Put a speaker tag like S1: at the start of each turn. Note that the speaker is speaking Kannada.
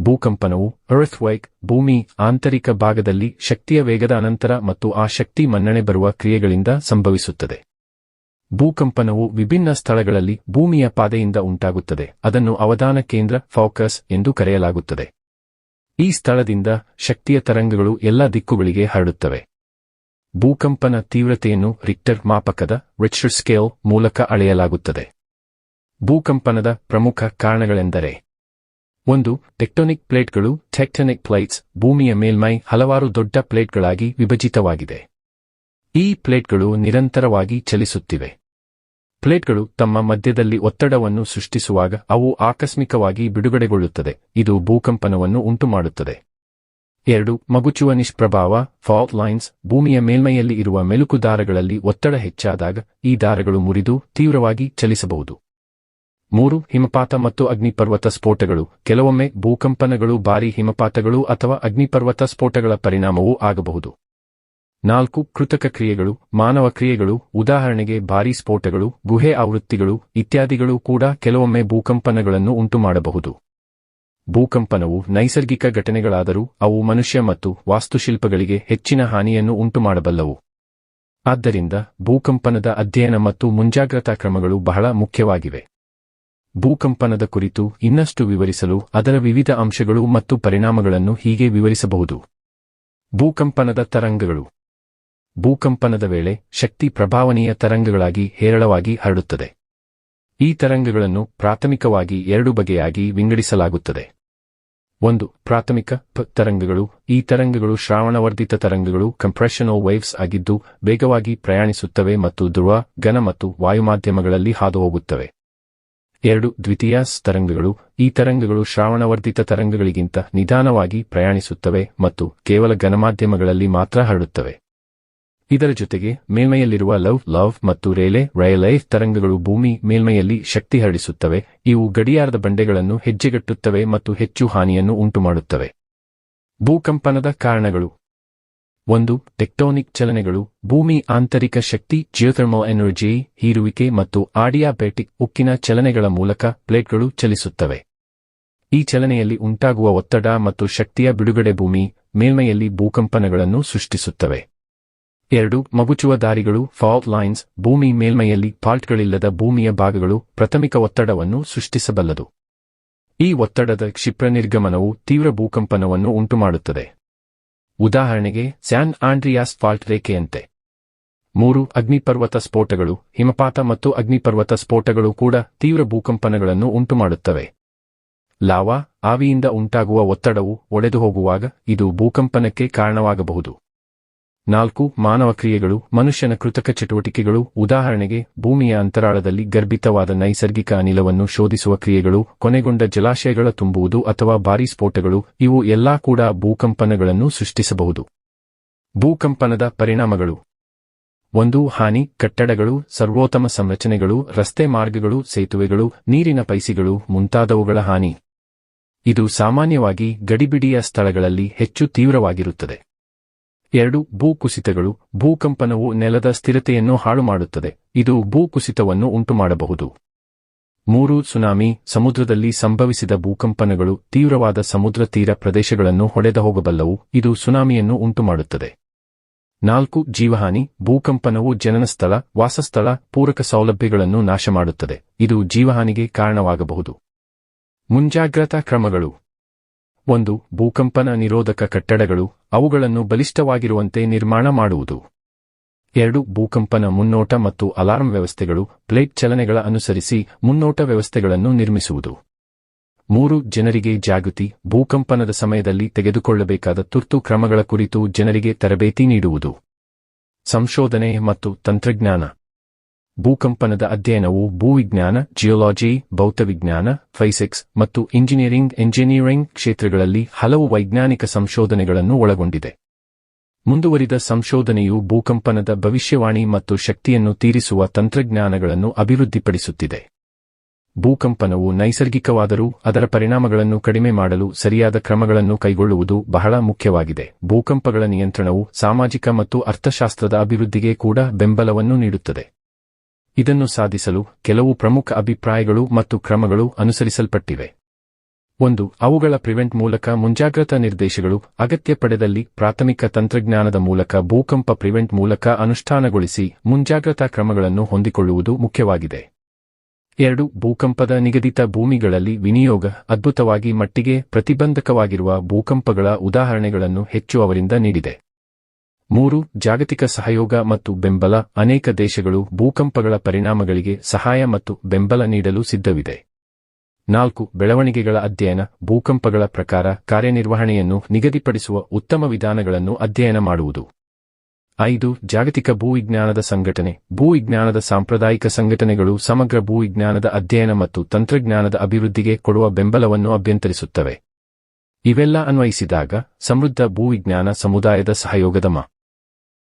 S1: ಭೂಕಂಪನವು ಅರ್ಥ್ಕ್ವೇಕ್ ಭೂಮಿ ಆಂತರಿಕ ಭಾಗದಲ್ಲಿ ಶಕ್ತಿಯ ವೇಗದ ಅನಂತರ ಮತ್ತು ಆ ಶಕ್ತಿ ಮನ್ನಣೆ ಬರುವ ಕ್ರಿಯೆಗಳಿಂದ ಸಂಭವಿಸುತ್ತದೆ. ಭೂಕಂಪನವು ವಿಭಿನ್ನ ಸ್ಥಳಗಳಲ್ಲಿ ಭೂಮಿಯ ಪಾದೆಯಿಂದ ಉಂಟಾಗುತ್ತದೆ. ಅದನ್ನು ಅವಧಾನ ಕೇಂದ್ರ ಫೋಕಸ್ ಎಂದು ಕರೆಯಲಾಗುತ್ತದೆ. ಈ ಸ್ಥಳದಿಂದ ಶಕ್ತಿಯ ತರಂಗಗಳು ಎಲ್ಲ ದಿಕ್ಕುಗಳಿಗೆ ಹರಡುತ್ತವೆ. ಭೂಕಂಪನ ತೀವ್ರತೆಯನ್ನು ರಿಕ್ಟರ್ ಮಾಪಕದ ರಿಕ್ಟರ್ ಸ್ಕೇಲ್ ಮೂಲಕ ಅಳೆಯಲಾಗುತ್ತದೆ. ಭೂಕಂಪನದ ಪ್ರಮುಖ ಕಾರಣಗಳೆಂದರೆ 1. ಟೆಕ್ಟೋನಿಕ್ ಪ್ಲೇಟ್ಗಳು ಟೆಕ್ಟೋನಿಕ್ ಪ್ಲೇಟ್ಸ್ ಭೂಮಿಯ ಮೇಲ್ಮೈ ಹಲವಾರು ದೊಡ್ಡ ಪ್ಲೇಟ್ಗಳಾಗಿ ವಿಭಜಿತವಾಗಿದೆ. ಈ ಪ್ಲೇಟ್ಗಳು ನಿರಂತರವಾಗಿ ಚಲಿಸುತ್ತಿವೆ. ಪ್ಲೇಟ್ಗಳು ತಮ್ಮ ಮಧ್ಯದಲ್ಲಿ ಒತ್ತಡವನ್ನು ಸೃಷ್ಟಿಸುವಾಗ ಅವು ಆಕಸ್ಮಿಕವಾಗಿ ಬಿಡುಗಡೆಗೊಳ್ಳುತ್ತದೆ. ಇದು ಭೂಕಂಪನವನ್ನು ಉಂಟುಮಾಡುತ್ತದೆ. 2. ಮಗುಚುವ ನಿಷ್ಪ್ರಭಾವ ಫಾಲ್ಟ್ ಲೈನ್ಸ್ ಭೂಮಿಯ ಮೇಲ್ಮೈಯಲ್ಲಿ ಇರುವ ಮೆಲುಕು ದಾರಗಳಲ್ಲಿ ಒತ್ತಡ ಹೆಚ್ಚಾದಾಗ ಈ ದಾರಗಳು ಮುರಿದು ತೀವ್ರವಾಗಿ ಚಲಿಸಬಹುದು. 3. ಹಿಮಪಾತ ಮತ್ತು ಅಗ್ನಿಪರ್ವತ ಸ್ಫೋಟಗಳು ಕೆಲವೊಮ್ಮೆ ಭೂಕಂಪನಗಳು ಭಾರೀ ಹಿಮಪಾತಗಳು ಅಥವಾ ಅಗ್ನಿಪರ್ವತ ಸ್ಫೋಟಗಳ ಪರಿಣಾಮವೂ ಆಗಬಹುದು. 4. ಕೃತಕ ಕ್ರಿಯೆಗಳು ಮಾನವ ಕ್ರಿಯೆಗಳು ಉದಾಹರಣೆಗೆ ಭಾರೀ ಸ್ಫೋಟಗಳು ಗುಹೆ ಆವೃತ್ತಿಗಳು ಇತ್ಯಾದಿಗಳು ಕೂಡ ಕೆಲವೊಮ್ಮೆ ಭೂಕಂಪನಗಳನ್ನು ಉಂಟುಮಾಡಬಹುದು. ಭೂಕಂಪನವು ನೈಸರ್ಗಿಕ ಘಟನೆಗಳಾದರೂ ಅವು ಮನುಷ್ಯ ಮತ್ತು ವಾಸ್ತುಶಿಲ್ಪಗಳಿಗೆ ಹೆಚ್ಚಿನ ಹಾನಿಯನ್ನು ಉಂಟುಮಾಡಬಲ್ಲವು. ಆದ್ದರಿಂದ ಭೂಕಂಪನದ ಅಧ್ಯಯನ ಮತ್ತು ಮುಂಜಾಗ್ರತಾ ಕ್ರಮಗಳು ಬಹಳ ಮುಖ್ಯವಾಗಿವೆ. ಭೂಕಂಪನದ ಕುರಿತು ಇನ್ನಷ್ಟು ವಿವರಿಸಲು ಅದರ ವಿವಿಧ ಅಂಶಗಳು ಮತ್ತು ಪರಿಣಾಮಗಳನ್ನು ಹೀಗೆ ವಿವರಿಸಬಹುದು. ಭೂಕಂಪನದ ತರಂಗಗಳು. ಭೂಕಂಪನದ ವೇಳೆ ಶಕ್ತಿ ಪ್ರಭಾವನೀಯ ತರಂಗಗಳಾಗಿ ಹೇರಳವಾಗಿ ಹರಡುತ್ತದೆ. ಈ ತರಂಗಗಳನ್ನು ಪ್ರಾಥಮಿಕವಾಗಿ 2 ಬಗೆಯಾಗಿ ವಿಂಗಡಿಸಲಾಗುತ್ತದೆ. 1. ಪ್ರಾಥಮಿಕ ತರಂಗಗಳು. ಈ ತರಂಗಗಳು ಶ್ರಾವಣವರ್ಧಿತ ತರಂಗಗಳು ಕಂಪ್ರೆಷನಲ್ ವೇವ್ಸ್ ಆಗಿದ್ದು ವೇಗವಾಗಿ ಪ್ರಯಾಣಿಸುತ್ತವೆ ಮತ್ತು ಧ್ರುವ ಘನ ಮತ್ತು ವಾಯುಮಾಧ್ಯಮಗಳಲ್ಲಿ ಹಾದುಹೋಗುತ್ತವೆ. 2. ದ್ವಿತೀಯ ತರಂಗಗಳು. ಈ ತರಂಗಗಳು ಶ್ರಾವಣವರ್ಧಿತ ತರಂಗಗಳಿಗಿಂತ ನಿಧಾನವಾಗಿ ಪ್ರಯಾಣಿಸುತ್ತವೆ ಮತ್ತು ಕೇವಲ ಘನಮಾಧ್ಯಮಗಳಲ್ಲಿ ಮಾತ್ರ ಹರಡುತ್ತವೆ. ಇದರ ಜೊತೆಗೆ ಮೇಲ್ಮೈಯಲ್ಲಿರುವ ಲವ್ ಮತ್ತು ರೇಲೆ ತರಂಗಗಳು ಭೂಮಿ ಮೇಲ್ಮೈಯಲ್ಲಿ ಶಕ್ತಿ ಹರಡಿಸುತ್ತವೆ. ಇವು ಗಡಿಯಾರದ ಬಂಡೆಗಳನ್ನು ಹೆಜ್ಜೆಗಟ್ಟುತ್ತವೆ ಮತ್ತು ಹೆಚ್ಚು ಹಾನಿಯನ್ನು ಉಂಟುಮಾಡುತ್ತವೆ. ಭೂಕಂಪನದ ಕಾರಣಗಳು. 1. ಟೆಕ್ಟೋನಿಕ್ ಚಲನೆಗಳು ಭೂಮಿ ಆಂತರಿಕ ಶಕ್ತಿ ಜಿಯೋಥರ್ಮಲ್ ಎನರ್ಜಿ ಹೀರುವಿಕೆ ಮತ್ತು ಆಡಿಯಾಬ್ಯಾಟಿಕ್ ಉಕ್ಕಿನ ಚಲನೆಗಳ ಮೂಲಕ ಪ್ಲೇಟ್ಗಳು ಚಲಿಸುತ್ತವೆ. ಈ ಚಲನೆಯಲ್ಲಿ ಉಂಟಾಗುವ ಒತ್ತಡ ಮತ್ತು ಶಕ್ತಿಯ ಬಿಡುಗಡೆ ಭೂಮಿ ಮೇಲ್ಮೈಯಲ್ಲಿ ಭೂಕಂಪನಗಳನ್ನು ಸೃಷ್ಟಿಸುತ್ತವೆ. 2. ಮಗುಚುವ ದಾರಿಗಳು ಫಾಲ್ಟ್ ಲೈನ್ಸ್ ಭೂಮಿ ಮೇಲ್ಮೈಯಲ್ಲಿ ಫಾಲ್ಟ್ಗಳಿಲ್ಲದ ಭೂಮಿಯ ಭಾಗಗಳು ಪ್ರಾಥಮಿಕ ಒತ್ತಡವನ್ನು ಸೃಷ್ಟಿಸಬಲ್ಲದು. ಈ ಒತ್ತಡದ ಕ್ಷಿಪ್ರ ನಿರ್ಗಮನವು ತೀವ್ರ ಭೂಕಂಪನವನ್ನು ಉಂಟುಮಾಡುತ್ತದೆ. ಉದಾಹರಣೆಗೆ ಸ್ಯಾನ್ ಆಂಡ್ರಿಯಾಸ್ ಫಾಲ್ಟ್ ರೇಖೆಯಂತೆ. 3. ಅಗ್ನಿಪರ್ವತ ಸ್ಫೋಟಗಳು ಹಿಮಪಾತ ಮತ್ತು ಅಗ್ನಿಪರ್ವತ ಸ್ಫೋಟಗಳು ಕೂಡ ತೀವ್ರ ಭೂಕಂಪನಗಳನ್ನು ಉಂಟುಮಾಡುತ್ತವೆ. ಲಾವಾ ಆವಿಯಿಂದ ಉಂಟಾಗುವ ಒತ್ತಡವು ಒಡೆದು ಹೋಗುವಾಗ ಇದು ಭೂಕಂಪನಕ್ಕೆ ಕಾರಣವಾಗಬಹುದು. 4. ಮಾನವ ಕ್ರಿಯೆಗಳು ಮನುಷ್ಯನ ಕೃತಕ ಚಟುವಟಿಕೆಗಳು ಉದಾಹರಣೆಗೆ ಭೂಮಿಯ ಅಂತರಾಳದಲ್ಲಿ ಗರ್ಭಿತವಾದ ನೈಸರ್ಗಿಕ ಅನಿಲವನ್ನು ಶೋಧಿಸುವ ಕ್ರಿಯೆಗಳು ಕೊನೆಗೊಂಡ ಜಲಾಶಯಗಳ ತುಂಬುವುದು ಅಥವಾ ಭಾರೀ ಸ್ಫೋಟಗಳು ಇವು ಎಲ್ಲಾ ಕೂಡ ಭೂಕಂಪನಗಳನ್ನು ಸೃಷ್ಟಿಸಬಹುದು. ಭೂಕಂಪನದ ಪರಿಣಾಮಗಳು. 1. ಹಾನಿ ಕಟ್ಟಡಗಳು ಸರ್ವೋತ್ತಮ ಸಂರಚನೆಗಳು ರಸ್ತೆ ಮಾರ್ಗಗಳು ಸೇತುವೆಗಳು ನೀರಿನ ಪೈಸಿಗಳು ಮುಂತಾದವುಗಳ ಹಾನಿ. ಇದು ಸಾಮಾನ್ಯವಾಗಿ ಗಡಿಬಿಡಿಯ ಸ್ಥಳಗಳಲ್ಲಿ ಹೆಚ್ಚು ತೀವ್ರವಾಗಿರುತ್ತದೆ. 2. ಭೂಕುಸಿತಗಳು ಭೂಕಂಪನವು ನೆಲದ ಸ್ಥಿರತೆಯನ್ನು ಹಾಳುಮಾಡುತ್ತದೆ. ಇದು ಭೂಕುಸಿತವನ್ನು ಉಂಟುಮಾಡಬಹುದು. 3. ಸುನಾಮಿ ಸಮುದ್ರದಲ್ಲಿ ಸಂಭವಿಸಿದ ಭೂಕಂಪನಗಳು ತೀವ್ರವಾದ ಸಮುದ್ರ ತೀರ ಪ್ರದೇಶಗಳನ್ನು ಹೊಡೆದು ಹೋಗಬಲ್ಲವು. ಇದು ಸುನಾಮಿಯನ್ನು ಉಂಟುಮಾಡುತ್ತದೆ. 4. ಜೀವಹಾನಿ ಭೂಕಂಪನವು ಜನನ ಸ್ಥಳ ವಾಸಸ್ಥಳ ಪೂರಕ ಸೌಲಭ್ಯಗಳನ್ನು ನಾಶಮಾಡುತ್ತದೆ. ಇದು ಜೀವಹಾನಿಗೆ ಕಾರಣವಾಗಬಹುದು. ಮುಂಜಾಗ್ರತಾ ಕ್ರಮಗಳು. 1. ಭೂಕಂಪನ ನಿರೋಧಕ ಕಟ್ಟಡಗಳು ಅವುಗಳನ್ನು ಬಲಿಷ್ಠವಾಗಿರುವಂತೆ ನಿರ್ಮಾಣ ಮಾಡುವುದು. 2. ಭೂಕಂಪನ ಮುನ್ನೋಟ ಮತ್ತು ಅಲಾರ್ಮ್ ವ್ಯವಸ್ಥೆಗಳು ಪ್ಲೇಟ್ ಚಲನೆಗಳ ಅನುಸರಿಸಿ ಮುನ್ನೋಟ ವ್ಯವಸ್ಥೆಗಳನ್ನು ನಿರ್ಮಿಸುವುದು. 3. ಜನರಿಗೆ ಜಾಗೃತಿ ಭೂಕಂಪನದ ಸಮಯದಲ್ಲಿ ತೆಗೆದುಕೊಳ್ಳಬೇಕಾದ ತುರ್ತು ಕ್ರಮಗಳ ಕುರಿತು ಜನರಿಗೆ ತರಬೇತಿ ನೀಡುವುದು. ಸಂಶೋಧನೆ ಮತ್ತು ತಂತ್ರಜ್ಞಾನ. ಭೂಕಂಪನದ ಅಧ್ಯಯನವು ಭೂವಿಜ್ಞಾನ ಜಿಯೋಲಾಜಿ ಭೌತವಿಜ್ಞಾನ ಫಿಸಿಕ್ಸ್ ಮತ್ತು ಎಂಜಿನಿಯರಿಂಗ್ ಕ್ಷೇತ್ರಗಳಲ್ಲಿ ಹಲವು ವೈಜ್ಞಾನಿಕ ಸಂಶೋಧನೆಗಳನ್ನು ಒಳಗೊಂಡಿದೆ. ಮುಂದುವರಿದ ಸಂಶೋಧನೆಯು ಭೂಕಂಪನದ ಭವಿಷ್ಯವಾಣಿ ಮತ್ತು ಶಕ್ತಿಯನ್ನು ತೀರಿಸುವ ತಂತ್ರಜ್ಞಾನಗಳನ್ನು ಅಭಿವೃದ್ಧಿಪಡಿಸುತ್ತಿದೆ. ಭೂಕಂಪನವು ನೈಸರ್ಗಿಕವಾದರೂ ಅದರ ಪರಿಣಾಮಗಳನ್ನು ಕಡಿಮೆ ಮಾಡಲು ಸರಿಯಾದ ಕ್ರಮಗಳನ್ನು ಕೈಗೊಳ್ಳುವುದು ಬಹಳ ಮುಖ್ಯವಾಗಿದೆ. ಭೂಕಂಪಗಳ ನಿಯಂತ್ರಣವು ಸಾಮಾಜಿಕ ಮತ್ತು ಅರ್ಥಶಾಸ್ತ್ರದ ಅಭಿವೃದ್ಧಿಗೆ ಕೂಡ ಬೆಂಬಲವನ್ನು ನೀಡುತ್ತದೆ. ಇದನ್ನು ಸಾಧಿಸಲು ಕೆಲವು ಪ್ರಮುಖ ಅಭಿಪ್ರಾಯಗಳು ಮತ್ತು ಕ್ರಮಗಳು ಅನುಸರಿಸಲ್ಪಟ್ಟಿವೆ. 1. ಅವುಗಳ ಪ್ರಿವೆಂಟ್ ಮೂಲಕ ಮುಂಜಾಗ್ರತಾ ನಿರ್ದೇಶಗಳು ಅಗತ್ಯ ಪಡೆದಲ್ಲಿ ಪ್ರಾಥಮಿಕ ತಂತ್ರಜ್ಞಾನದ ಮೂಲಕ ಭೂಕಂಪ ಪ್ರಿವೆಂಟ್ ಮೂಲಕ ಅನುಷ್ಠಾನಗೊಳಿಸಿ ಮುಂಜಾಗ್ರತಾ ಕ್ರಮಗಳನ್ನು ಹೊಂದಿಕೊಳ್ಳುವುದು ಮುಖ್ಯವಾಗಿದೆ. 2. ಭೂಕಂಪದ ನಿಗದಿತ ಭೂಮಿಗಳಲ್ಲಿ ವಿನಿಯೋಗ ಅದ್ಭುತವಾಗಿ ಮಟ್ಟಿಗೆ ಪ್ರತಿಬಂಧಕವಾಗಿರುವ ಭೂಕಂಪಗಳ ಉದಾಹರಣೆಗಳನ್ನು ಹೆಚ್ಚು ಅವರಿಂದ ನೀಡಿದೆ. 3. ಜಾಗತಿಕ ಸಹಯೋಗ ಮತ್ತು ಬೆಂಬಲ ಅನೇಕ ದೇಶಗಳು ಭೂಕಂಪಗಳ ಪರಿಣಾಮಗಳಿಗೆ ಸಹಾಯ ಮತ್ತು ಬೆಂಬಲ ನೀಡಲು ಸಿದ್ಧವಿದೆ. 4. ಬೆಳವಣಿಗೆಗಳ ಅಧ್ಯಯನ ಭೂಕಂಪಗಳ ಪ್ರಕಾರ ಕಾರ್ಯನಿರ್ವಹಣೆಯನ್ನು ನಿಗದಿಪಡಿಸುವ ಉತ್ತಮ ವಿಧಾನಗಳನ್ನು ಅಧ್ಯಯನ ಮಾಡುವುದು. 5. ಜಾಗತಿಕ ಭೂವಿಜ್ಞಾನದ ಸಂಘಟನೆ ಭೂವಿಜ್ಞಾನದ ಸಾಂಪ್ರದಾಯಿಕ ಸಂಘಟನೆಗಳು ಸಮಗ್ರ ಭೂವಿಜ್ಞಾನದ ಅಧ್ಯಯನ ಮತ್ತು ತಂತ್ರಜ್ಞಾನದ ಅಭಿವೃದ್ಧಿಗೆ ಕೊಡುವ ಬೆಂಬಲವನ್ನು ಅಭ್ಯಂತರಿಸುತ್ತವೆ. ಇವೆಲ್ಲ ಅನ್ವಯಿಸಿದಾಗ ಸಮೃದ್ಧ ಭೂವಿಜ್ಞಾನ ಸಮುದಾಯದ ಸಹಯೋಗದ